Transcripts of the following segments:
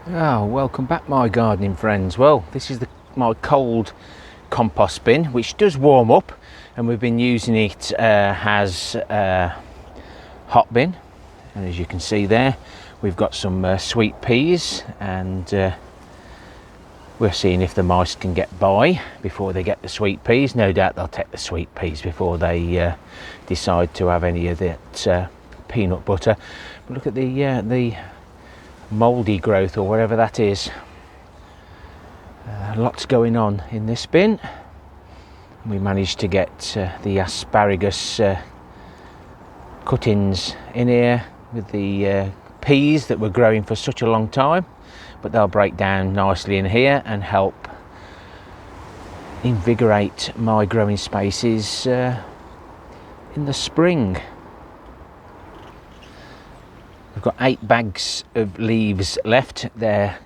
Oh, welcome back my gardening friends. Well, this is my cold compost bin, which does warm up, and we've been using it as a hot bin. And as you can see there, we've got some sweet peas, and we're seeing if the mice can get by before they get the sweet peas. No doubt they'll take the sweet peas before they decide to have any of that peanut butter. But look at the mouldy growth, or whatever that is. Lots going on in this bin. We managed to get the asparagus cuttings in here with the peas that were growing for such a long time, but they'll break down nicely in here and help invigorate my growing spaces in the spring. We've got 8 bags of leaves left. They're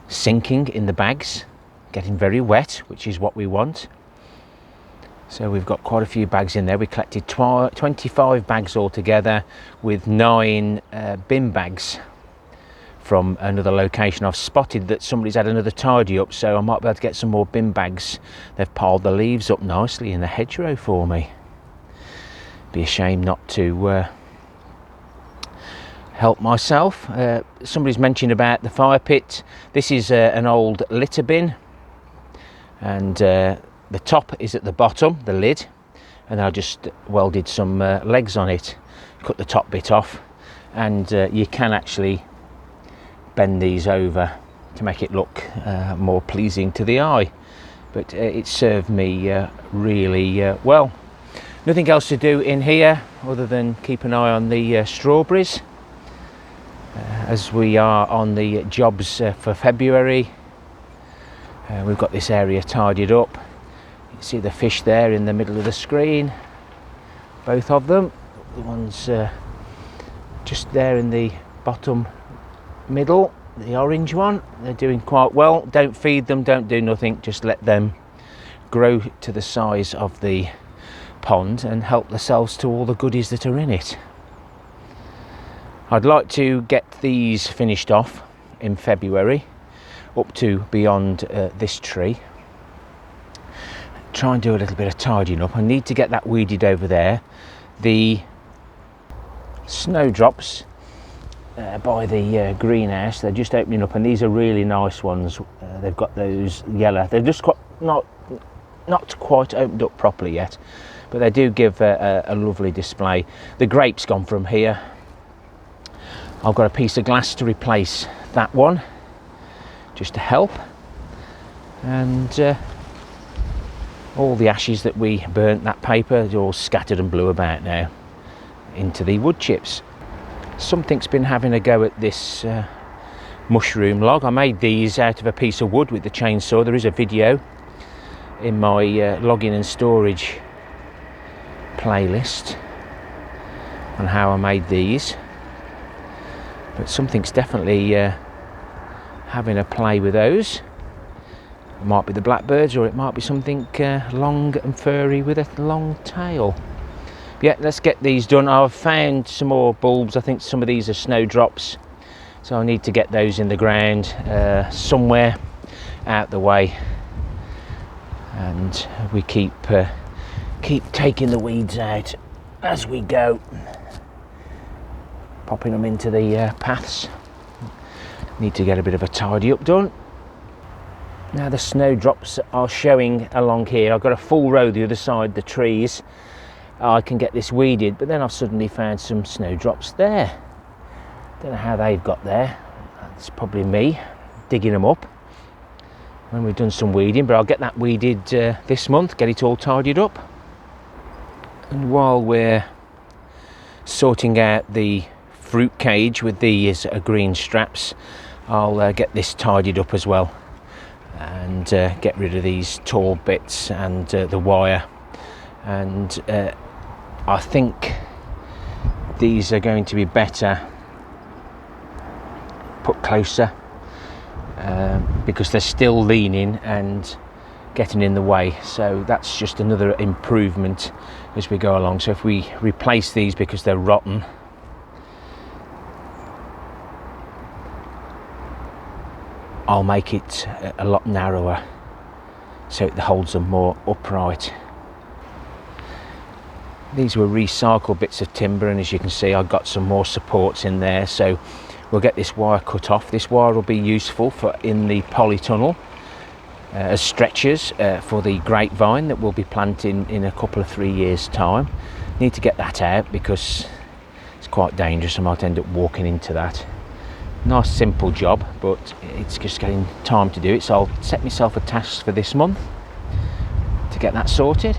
sinking in the bags, getting very wet, which is what we want. So we've got quite a few bags in there. We collected 25 bags altogether, with 9 bin bags from another location. I've spotted that somebody's had another tidy up, so I might be able to get some more bin bags. They've piled the leaves up nicely in the hedgerow for me. Be a shame not to help myself. Somebody's mentioned about the fire pit. This is an old litter bin, and the top is at the bottom, the lid, and I just welded some legs on it, cut the top bit off, and you can actually bend these over to make it look more pleasing to the eye, but it served me really well. Nothing else to do in here other than keep an eye on the strawberries. As we are on the jobs for February, we've got this area tidied up. You can see the fish there in the middle of the screen, both of them. The one's just there in the bottom middle, the orange one. They're doing quite well. Don't feed them, don't do nothing, just let them grow to the size of the pond and help themselves to all the goodies that are in it. I'd like to get these finished off in February, up to beyond this tree. Try and do a little bit of tidying up. I need to get that weeded over there. The snowdrops by the greenhouse, they're just opening up, and these are really nice ones. They've got those yellow. They're just not quite opened up properly yet, but they do give a lovely display. The grape's gone from here. I've got a piece of glass to replace that one, just to help. And all the ashes that we burnt, that paper, they're all scattered and blew about now into the wood chips. Something's been having a go at this mushroom log. I made these out of a piece of wood with the chainsaw. There is a video in my logging and storage playlist on how I made these. But something's definitely having a play with those. It might be the blackbirds, or it might be something long and furry with a long tail. But yeah, let's get these done. I've found some more bulbs. I think some of these are snowdrops, so I need to get those in the ground somewhere out the way. And we keep taking the weeds out as we go, popping them into the paths. Need to get a bit of a tidy up done. Now the snowdrops are showing along here. I've got a full row the other side, the trees. I can get this weeded, but then I've suddenly found some snowdrops there. Don't know how they've got there. That's probably me digging them up when we've done some weeding, but I'll get that weeded this month, get it all tidied up. And while we're sorting out the fruit cage with these green straps, I'll get this tidied up as well, and get rid of these tall bits and the wire. And I think these are going to be better put closer, because they're still leaning and getting in the way. So that's just another improvement as we go along. So if we replace these because they're rotten, I'll make it a lot narrower so it holds them more upright. These were recycled bits of timber, and as you can see I've got some more supports in there, so we'll get this wire cut off. This wire will be useful for in the polytunnel as stretchers for the grapevine that we'll be planting in a couple of 3 years time. Need to get that out because it's quite dangerous. I might end up walking into that. Nice simple job, but it's just getting time to do it, so I'll set myself a task for this month to get that sorted.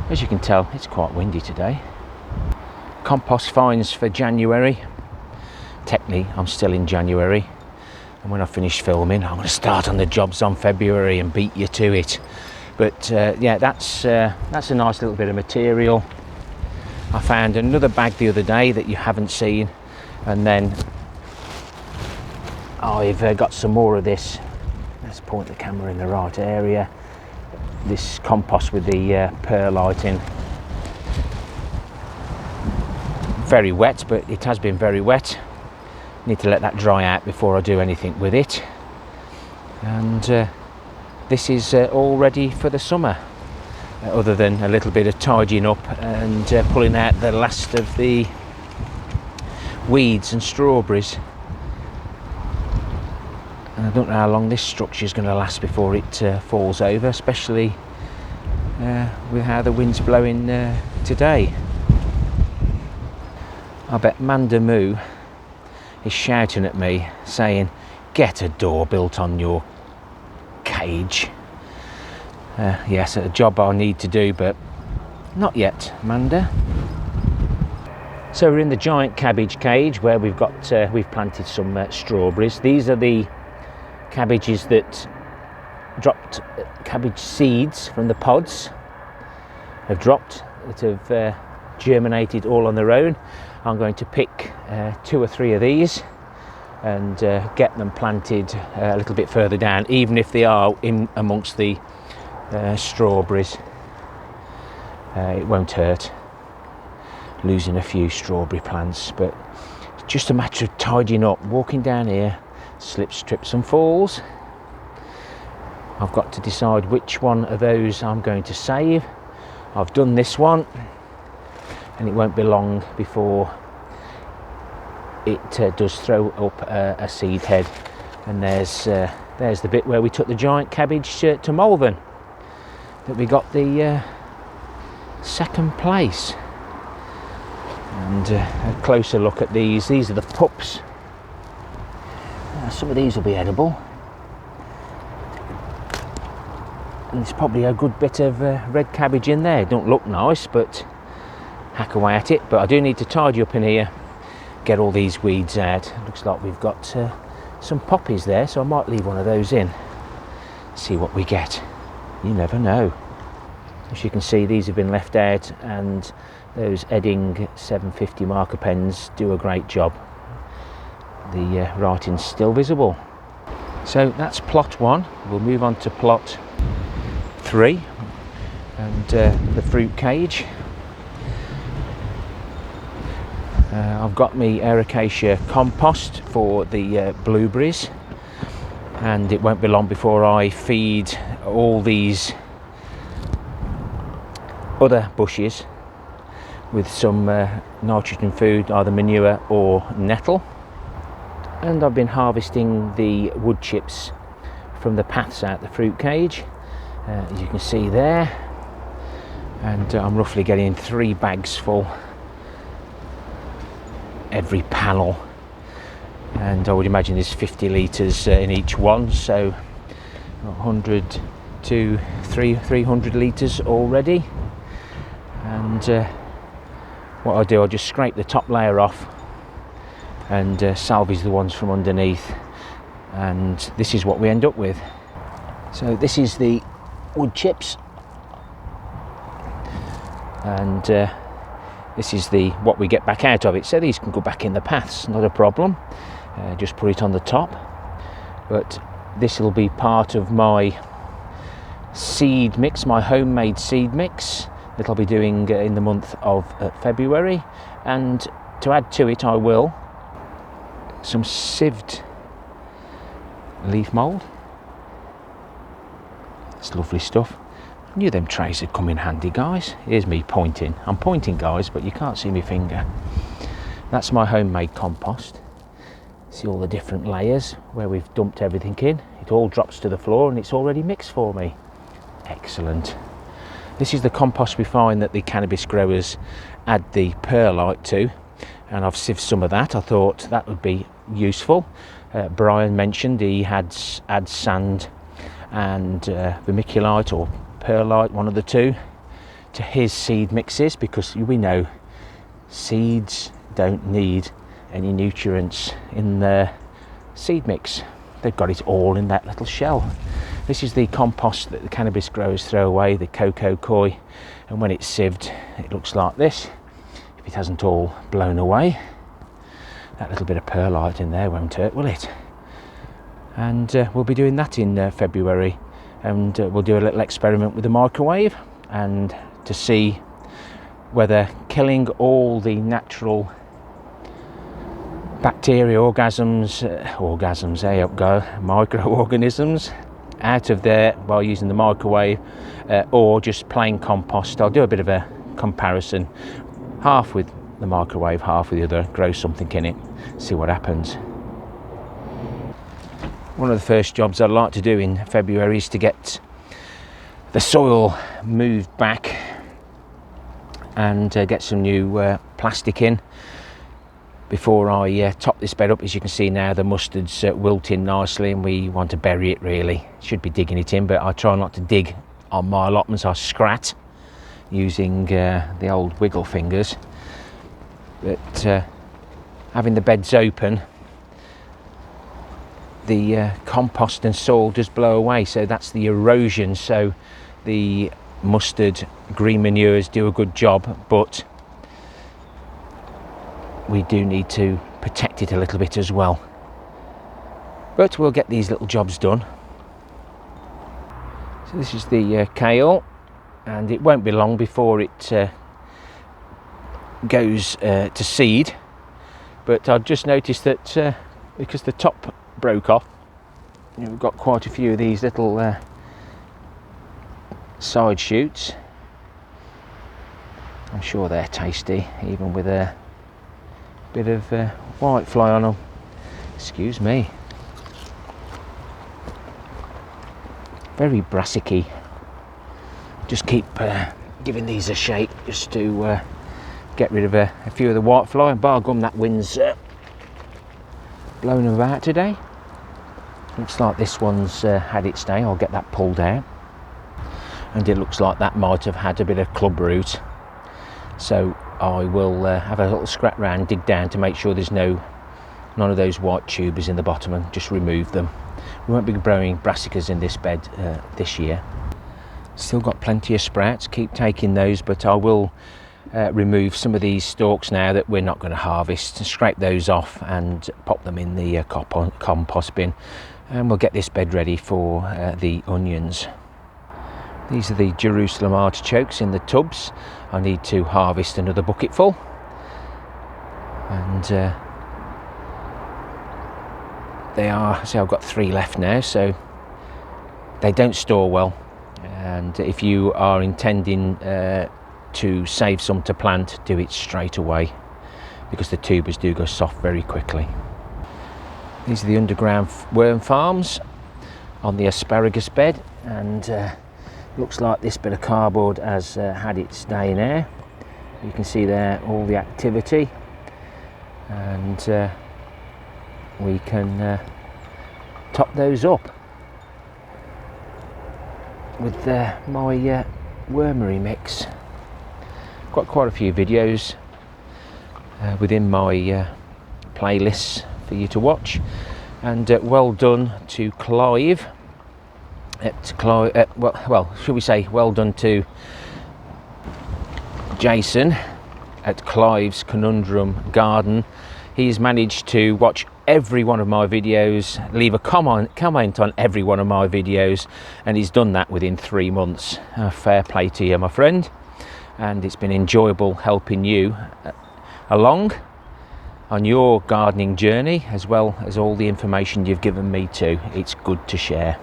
As you can tell, it's quite windy today. Compost finds for January. Technically I'm still in January, and when I finish filming I'm going to start on the jobs on February and beat you to it. But yeah, that's a nice little bit of material. I found another bag the other day that you haven't seen, and then I've got some more of this. Let's point the camera in the right area. This compost with the perlite. Very wet, but it has been very wet. Need to let that dry out before I do anything with it. And this is all ready for the summer, other than a little bit of tidying up and pulling out the last of the weeds and strawberries. And I don't know how long this structure is going to last before it falls over, especially with how the wind's blowing today. I bet Manure is shouting at me saying, get a door built on your cage. Yes, a job I need to do, but not yet, Manda. So we're in the giant cabbage cage where we've planted some strawberries. These are the cabbages that dropped, cabbage seeds from the pods have dropped, that have germinated all on their own. I'm going to pick 2 or 3 of these and get them planted a little bit further down, even if they are in amongst the strawberries. It won't hurt losing a few strawberry plants, but it's just a matter of tidying up, walking down here, slips, trips and falls. I've got to decide which one of those I'm going to save. I've done this one, and it won't be long before it does throw up a seed head. And there's the bit where we took the giant cabbage to Malvern, that we got the 2nd place. And a closer look at these. These are the pups. Some of these will be edible, and there's probably a good bit of red cabbage in there. Don't look nice, but hack away at it. But I do need to tidy up in here, get all these weeds out. Looks like we've got some poppies there, so I might leave one of those in, see what we get. You never know. As you can see, these have been left out, and those Edding 750 marker pens do a great job. The writing's still visible. So that's plot 1. We'll move on to plot 3 and the fruit cage. I've got me Acacia compost for the blueberries, and it won't be long before I feed all these other bushes with some nitrogen food, either manure or nettle. And I've been harvesting the wood chips from the paths out the fruit cage, as you can see there, and I'm roughly getting 3 bags full every panel, and I would imagine there's 50 litres in each one, so 100 to 300 litres already. And what I do, I just scrape the top layer off and salvage the ones from underneath, and this is what we end up with. So this is the wood chips, and this is what we get back out of it. So these can go back in the paths, not a problem. Just put it on the top. But this will be part of my seed mix, my homemade seed mix that I'll be doing in the month of February. And to add to it, I will some sieved leaf mould. It's lovely stuff. I knew them trays would come in handy, guys. Here's me pointing. I'm pointing, guys, but you can't see my finger. That's my homemade compost. See all the different layers where we've dumped everything in. It all drops to the floor and it's already mixed for me. Excellent. This is the compost we find that the cannabis growers add the perlite to, and I've sieved some of that. I thought that would be useful. Brian mentioned he adds sand and vermiculite or perlite, one of the two, to his seed mixes, because we know seeds don't need any nutrients in their seed mix. They've got it all in that little shell. This is the compost that the cannabis growers throw away, the cocoa coir, and when it's sieved it looks like this, if it hasn't all blown away. That little bit of perlite in there won't hurt, will it? And we'll be doing that in February, and we'll do a little experiment with the microwave and to see whether killing all the natural bacteria, microorganisms out of there by using the microwave, or just plain compost. I'll do a bit of a comparison, half with the microwave, half with the other, grow something in it, see what happens. One of the first jobs I'd like to do in February is to get the soil moved back and get some new plastic in before I top this bed up. As you can see now, the mustard's wilting nicely and we want to bury it really. Should be digging it in, but I try not to dig on my allotments. I scrat using the old wiggle fingers. But having the beds open, the compost and soil does blow away, so that's the erosion. So the mustard green manures do a good job, but we do need to protect it a little bit as well. But we'll get these little jobs done. So this is the kale, and it won't be long before it goes to seed. But I've just noticed that because the top broke off, we've got quite a few of these little side shoots. I'm sure they're tasty, even with a bit of white fly on them. Excuse me. Very brassicy. Just keep giving these a shake just to get rid of a few of the white fly. And bar gum, that wind's blowing them about today. Looks like this one's had its day. I'll get that pulled out. And it looks like that might have had a bit of club root. So I will have a little scrap round, dig down to make sure there's none of those white tubers in the bottom, and just remove them. We won't be growing brassicas in this bed this year. Still got plenty of sprouts, keep taking those, but I will remove some of these stalks now that we're not going to harvest, scrape those off and pop them in the compost bin, and we'll get this bed ready for the onions. These are the Jerusalem artichokes in the tubs. I need to harvest another bucket full, and they are, so I've got 3 left now, so they don't store well, and if you are intending to save some to plant, do it straight away, because the tubers do go soft very quickly. These are the underground worm farms on the asparagus bed, and looks like this bit of cardboard has had its day now. You can see there all the activity, and we can top those up with my wormery mix. Got quite a few videos within my playlists for you to watch, and well done to Clive. Well, should we say well done to Jason at Clive's Conundrum Garden. He's managed to watch every one of my videos, leave a comment on every one of my videos, and he's done that within 3 months. Fair play to you, my friend, and it's been enjoyable helping you along. on your gardening journey, as well as all the information you've given me too. It's good to share.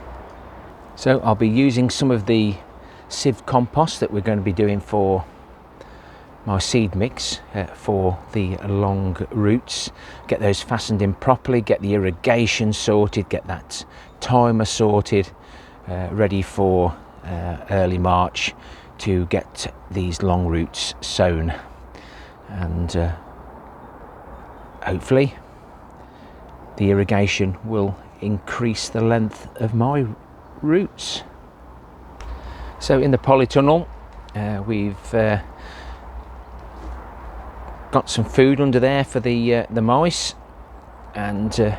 So I'll be using some of the sieve compost that we're going to be doing for my seed mix for the long roots. Get those fastened in properly, get the irrigation sorted, get that timer sorted, ready for early March to get these long roots sown, and hopefully the irrigation will increase the length of my roots. So in the polytunnel we've got some food under there for the mice, and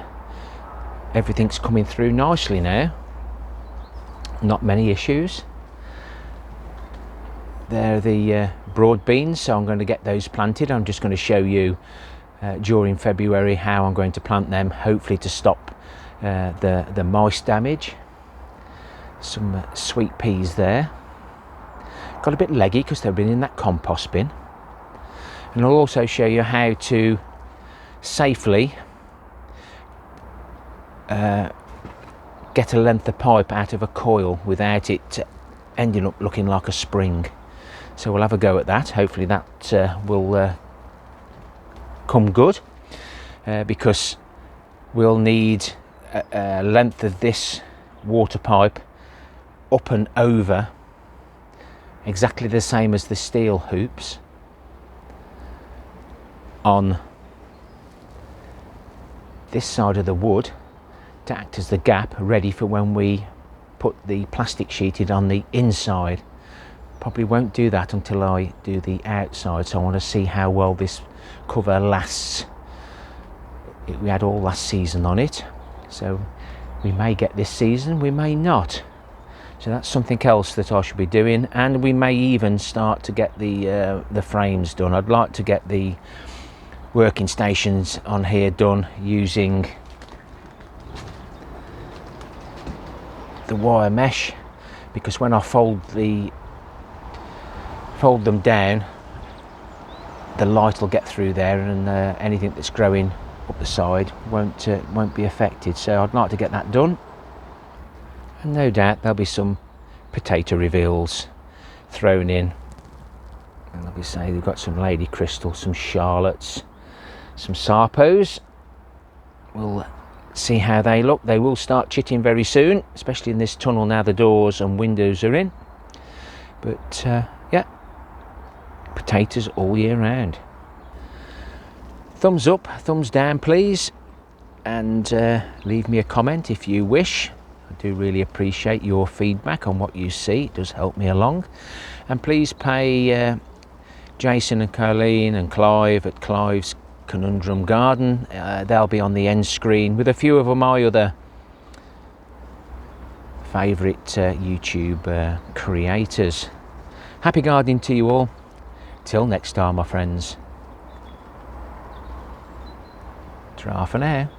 everything's coming through nicely now. Not many issues. They're the broad beans, so I'm going to get those planted. I'm just going to show you during February how I'm going to plant them, hopefully to stop the mice damage. Some sweet peas there. Got a bit leggy because they've been in that compost bin. And I'll also show you how to safely get a length of pipe out of a coil without it ending up looking like a spring. So we'll have a go at that. Hopefully that will come good, because we'll need a length of this water pipe up and over exactly the same as the steel hoops on this side of the wood to act as the gap, ready for when we put the plastic sheeted on the inside. Probably won't do that until I do the outside, so I want to see how well this cover lasts. We had all last season on it, so we may get this season, we may not. So that's something else that I should be doing, and we may even start to get the frames done. I'd like to get the working stations on here done using the wire mesh, because when I fold them down, the light will get through there, and anything that's growing up the side won't be affected. So I'd like to get that done, and no doubt there'll be some potato reveals thrown in. And like I say, we've got some lady crystals, some charlottes, some sarpos. We'll see how they look. They will start chitting very soon, especially in this tunnel now the doors and windows are in. But yeah, potatoes all year round. Thumbs up, thumbs down please, and leave me a comment if you wish. I do really appreciate your feedback on what you see. It does help me along. And please pay Jason and Colleen and Clive at Clive's Conundrum Garden. They'll be on the end screen with a few of my other favourite YouTube creators. Happy gardening to you all. Till next time, my friends. Ta-ra for now.